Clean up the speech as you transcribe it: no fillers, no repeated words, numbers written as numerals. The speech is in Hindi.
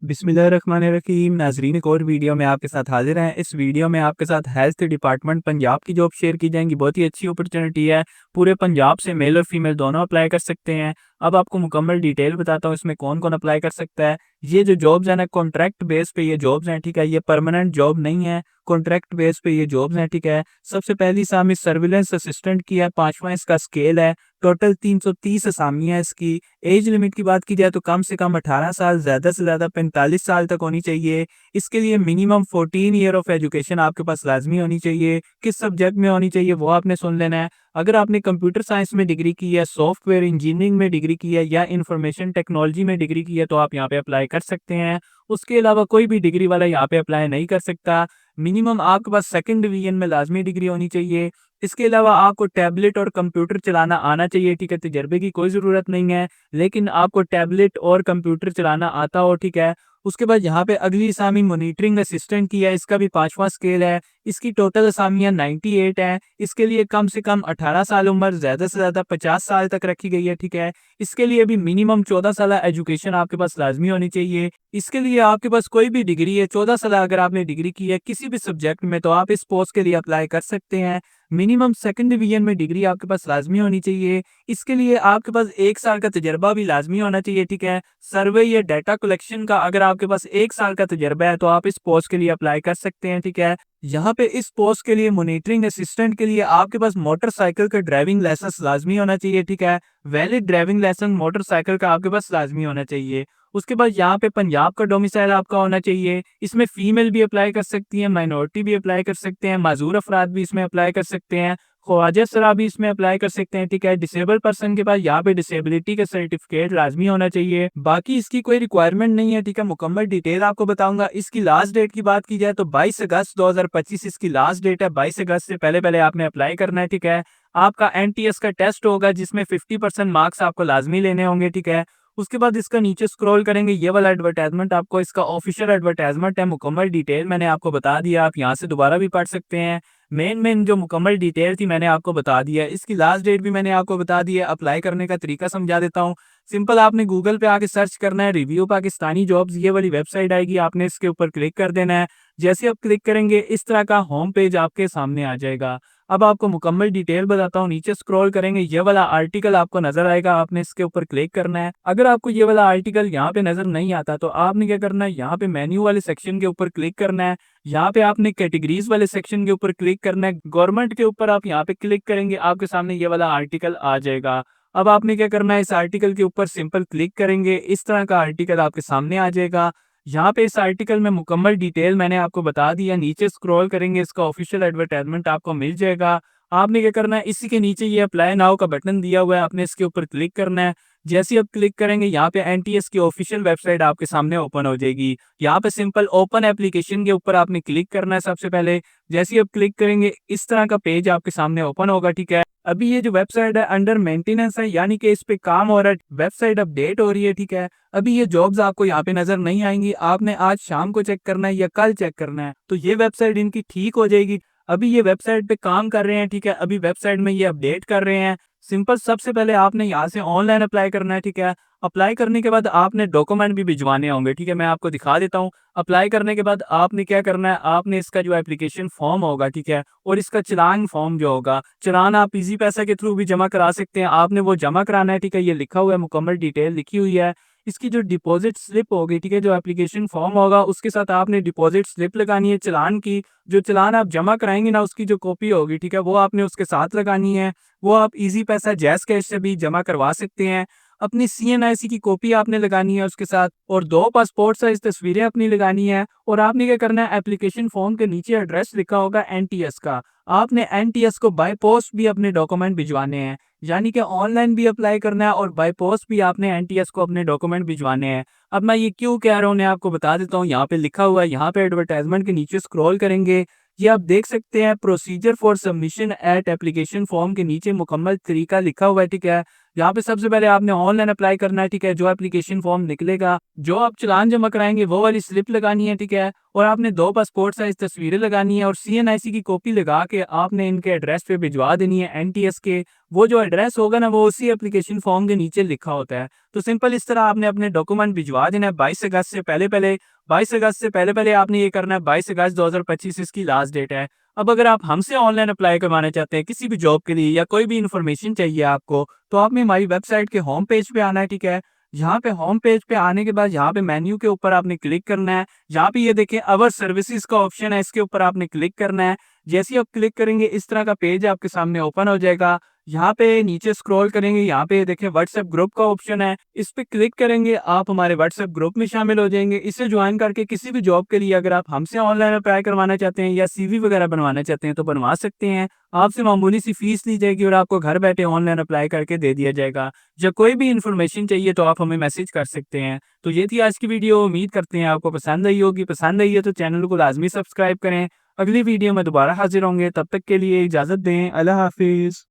बिस्मिल्लाहिर्रहमानिर्रहीम। नाज़रीन, एक और वीडियो में आपके साथ हाजिर हैं। इस वीडियो में आपके साथ हेल्थ डिपार्टमेंट पंजाब की जॉब शेयर की जाएंगी। बहुत ही अच्छी अपॉर्चुनिटी है। पूरे पंजाब से मेल और फीमेल दोनों अप्लाई कर सकते हैं। अब आपको मुकम्मल डिटेल बताता हूँ इसमें कौन कौन अप्लाई कर सकता है। ये जो जॉब्स हैं ना, कॉन्ट्रैक्ट बेस पे ये जॉब्स हैं, ठीक है। ये परमानेंट जॉब नहीं है, कॉन्ट्रैक्ट बेस पे ये जॉब्स हैं, ठीक है। सबसे पहली असामी सर्विलेंस असिस्टेंट की है, 5वां इसका स्केल है। टोटल 330 असामियाँ इसकी। एज लिमिट की बात की जाए तो कम से कम 18 साल, ज़्यादा से ज़्यादा 45 साल तक होनी चाहिए। इसके लिए मिनिमम 14 ईयर ऑफ एजुकेशन आपके पास लाजमी होनी चाहिए। किस सब्जेक्ट में होनी चाहिए वो आपने सुन लेना है। अगर आपने कंप्यूटर साइंस में डिग्री की है, सॉफ्टवेयर इंजीनियरिंग में डिग्री की है या इंफॉर्मेशन टेक्नोलॉजी में डिग्री की है तो आप यहाँ पे अप्लाई कर सकते हैं। उसके अलावा कोई भी डिग्री वाला यहाँ पे अप्लाई नहीं कर सकता। मिनिमम आपके पास सेकंड डिवीजन में लाजमी डिग्री होनी चाहिए। इसके अलावा आपको टैबलेट और कंप्यूटर चलाना आना चाहिए, ठीक है। तजर्बे की कोई ज़रूरत नहीं है, लेकिन आपको टैबलेट और कंप्यूटर चलाना आता हो, ठीक है। उसके बाद यहाँ पे अगली असामी मॉनिटरिंग असिस्टेंट की है। इसका भी 5वां स्केल है। इसकी टोटल असामियाँ 98 हैं। इसके लिए कम से कम 18 साल उम्र, ज़्यादा से ज़्यादा 50 साल तक रखी गई है, ठीक है। इसके लिए भी मिनिमम 14 साल एजुकेशन आपके पास लाजमी होनी चाहिए। इसके लिए आपके पास कोई भी डिग्री है, 14 साल अगर आपने डिग्री की है किसी भी सब्जेक्ट में, तो आप इस पोस्ट के लिए अप्लाई कर सकते हैं। मिनिमम सेकंड डिवीजन में डिग्री आपके पास लाजमी होनी चाहिए। इसके लिए आपके पास 1 साल का तजर्बा भी लाजमी होना चाहिए, ठीक है। सर्वे या डाटा कलेक्शन का अगर आपके पास 1 साल का तजर्बा है तो आप इस पोस्ट के लिए अप्लाई कर सकते हैं, ठीक है। यहाँ पे इस पोस्ट के लिए मॉनिटरिंग असिस्टेंट के लिए आपके पास मोटरसाइकिल का ड्राइविंग लाइसेंस लाजमी होना चाहिए, ठीक है। वैलिड ड्राइविंग लाइसेंस मोटरसाइकिल का आपके पास लाजमी होना चाहिए। उसके बाद यहाँ पे पंजाब का डोमिसाइल आपका होना चाहिए। इसमें फीमेल भी अप्लाई कर सकती हैं, माइनॉरिटी भी अप्लाई कर सकते हैं, माजूर अफराद भी इसमें अप्लाई कर सकते हैं, ख्वाजा सरा भी इसमें अप्लाई कर सकते हैं, ठीक है। डिसेबल पर्सन के पास यहाँ पे डिसेबिलिटी का सर्टिफिकेट लाजमी होना चाहिए। बाकी इसकी कोई रिक्वायरमेंट नहीं है, ठीक है। मुकम्मल डिटेल आपको बताऊंगा। इसकी लास्ट डेट की बात की जाए तो 22 अगस्त 2025 इसकी लास्ट डेट है। 22 अगस्त से पहले पहले आपने अप्लाई करना है, ठीक है। आपका एनटीएस का टेस्ट होगा जिसमें 50% मार्क्स आपको लाजमी लेने होंगे, ठीक है। उसके बाद इसका नीचे स्क्रॉल करेंगे, ये वाला एडवर्टाइजमेंट आपको इसका ऑफिशियल एडवर्टाइजमेंट है। मुकम्मल डिटेल मैंने आपको बता दिया, आप यहाँ से दोबारा भी पढ़ सकते हैं। मेन जो मुकम्मल डिटेल थी मैंने आपको बता दिया। इसकी लास्ट डेट भी मैंने आपको बता दी है। अप्लाई करने का तरीका समझा देता हूँ। सिंपल आपने गूगल पे आके सर्च करना है, रिव्यू पाकिस्तानी जॉब्स, ये वाली वेबसाइट आएगी, आपने इसके ऊपर क्लिक कर देना है। जैसे आप क्लिक करेंगे इस तरह का होम पेज आपके सामने आ जाएगा। अब आपको मुकम्मल डिटेल बताता हूँ। नीचे स्क्रॉल करेंगे, ये वाला आर्टिकल आपको नजर आएगा, आपने इसके ऊपर क्लिक करना है। अगर आपको ये वाला आर्टिकल यहाँ पे नजर नहीं आता तो आपने क्या करना है, यहाँ पे मेन्यू वाले सेक्शन के ऊपर क्लिक करना है। यहाँ पे आपने कैटेगरीज वाले सेक्शन के ऊपर क्लिक करना है। गवर्नमेंट के ऊपर आप यहाँ पे क्लिक करेंगे, आपके सामने ये वाला आर्टिकल आ जाएगा। अब आपने क्या करना है, इस आर्टिकल के ऊपर सिंपल क्लिक करेंगे, इस तरह का आर्टिकल आपके सामने आ जाएगा। यहाँ पे इस आर्टिकल में मुकम्मल डिटेल मैंने आपको बता दिया। नीचे स्क्रॉल करेंगे, इसका ऑफिशियल एडवर्टाइजमेंट आपको मिल जाएगा। आपने क्या करना है, इसी के नीचे ये अप्लाई नाउ का बटन दिया हुआ है, आपने इसके ऊपर क्लिक करना है। जैसे आप क्लिक करेंगे यहाँ पे एनटीएस की ऑफिशियल वेबसाइट आपके सामने ओपन हो जाएगी। यहाँ पे सिंपल ओपन एप्लीकेशन के ऊपर आपने क्लिक करना है सबसे पहले। जैसे आप क्लिक करेंगे इस तरह का पेज आपके सामने ओपन होगा, ठीक है। अभी ये जो वेबसाइट है अंडर मेंटेनेंस है, यानी कि इस पे काम हो रहा है, वेबसाइट अपडेट हो रही है, ठीक है। अभी ये जॉब्स आपको यहाँ पे नजर नहीं आएंगी। आपने आज शाम को चेक करना है या कल चेक करना है, तो ये वेबसाइट इनकी ठीक हो जाएगी। अभी ये वेबसाइट पे काम कर रहे हैं, ठीक है। अभी वेबसाइट में ये अपडेट कर रहे हैं। सिंपल सबसे पहले आपने यहाँ से ऑनलाइन अप्लाई करना है, ठीक है। अप्लाई करने के बाद आपने डॉक्यूमेंट भी भिजवाने होंगे, ठीक है। मैं आपको दिखा देता हूँ। अप्लाई करने के बाद आपने क्या करना है, आपने इसका जो एप्लीकेशन फॉर्म होगा, ठीक है, और इसका चलान फॉर्म जो होगा, चलान आप इजी पैसा के थ्रू भी जमा करा सकते हैं, आपने वो जमा कराना है, ठीक है। ये लिखा हुआ है, मुकम्मल डिटेल लिखी हुई है। इसकी जो डिपॉजिट स्लिप होगी, ठीक है, जो एप्लीकेशन फॉर्म होगा उसके साथ आपने डिपॉजिट स्लिप लगानी है चलान की। जो चलान आप जमा कराएंगे ना, उसकी जो कॉपी होगी, ठीक है, वो आपने उसके साथ लगानी है। वो आप इजी पैसा जैज़ कैश से भी जमा करवा सकते हैं। अपनी सीएनआईसी की कॉपी आपने लगानी है उसके साथ, और 2 पासपोर्ट साइज तस्वीरें अपनी लगानी है। और आपने क्या करना है, एप्लीकेशन फॉर्म के नीचे एड्रेस लिखा होगा एनटीएस का, आपने एनटीएस को बाय पोस्ट भी अपने डॉक्यूमेंट भिजवाने हैं। यानी कि ऑनलाइन भी अप्लाई करना है और बाय पोस्ट भी आपने एनटीएस को अपने डॉक्यूमेंट भिजवाने हैं। अब मैं ये क्यों कह रहा हूँ मैं आपको बता देता हूँ। यहाँ पे लिखा हुआ है, यहाँ पे एडवर्टाइजमेंट के नीचे स्क्रॉल करेंगे, ये आप देख सकते हैं procedure for submission at application form के नीचे मुकम्मल तरीका लिखा हुआ है, ठीक है। यहाँ पे सबसे पहले आपने ऑनलाइन अप्लाई करना है, ठीक है। जो एप्लीकेशन फॉर्म निकलेगा, जो आप चालान जमा कराएंगे वो वाली स्लिप लगानी है, ठीक है। और आपने 2 पासपोर्ट साइज तस्वीरें लगानी है और सीएनआईसी की कॉपी लगा के आपने इनके एड्रेस पे भिजवा देनी है एनटीएस के। वो जो एड्रेस होगा ना, वो उसी एप्लीकेशन फॉर्म के नीचे लिखा होता है। तो सिंपल इस तरह आपने अपने डॉक्यूमेंट भिजवा देना है 22 अगस्त से पहले-पहले। 22 अगस्त से पहले-पहले आपने ये करना है, 22 अगस्त 2025 इसकी लास्ट डेट है। अब अगर आप हमसे ऑनलाइन अप्लाई करवाना चाहते हैं किसी भी जॉब के लिए या कोई भी इन्फॉर्मेशन चाहिए आपको, तो आपने हमारी वेबसाइट के होम पेज पे आना है, ठीक है। यहाँ पे होम पेज पे आने के बाद यहाँ पे मेन्यू के ऊपर आपने क्लिक करना है। यहाँ पे ये देखिए अवर सर्विसेज का ऑप्शन है, इसके ऊपर आपने क्लिक करना है। जैसे ही आप क्लिक करेंगे इस तरह का पेज आपके सामने ओपन हो जाएगा। यहाँ पे नीचे स्क्रॉल करेंगे, यहाँ पे देखिए व्हाट्सएप ग्रुप का ऑप्शन है, इस पे क्लिक करेंगे, आप हमारे व्हाट्सएप ग्रुप में शामिल हो जाएंगे। इसे ज्वाइन करके किसी भी जॉब के लिए अगर आप हमसे ऑनलाइन अप्लाई करवाना चाहते हैं या सीवी वगैरह बनवाना चाहते हैं तो बनवा सकते हैं। आपसे मामूली सी फीस ली जाएगी और आपको घर बैठे ऑनलाइन अप्लाई करके दे दिया जाएगा। जब कोई भी इन्फॉर्मेशन चाहिए तो आप हमें मैसेज कर सकते हैं। तो ये थी आज की वीडियो, उम्मीद करते हैं आपको पसंद आई होगी। पसंद आई है तो चैनल को लाजमी सब्सक्राइब करें। अगली वीडियो में दोबारा हाजिर होंगे, तब तक के लिए इजाज़त दें। अल्लाह हाफिज़।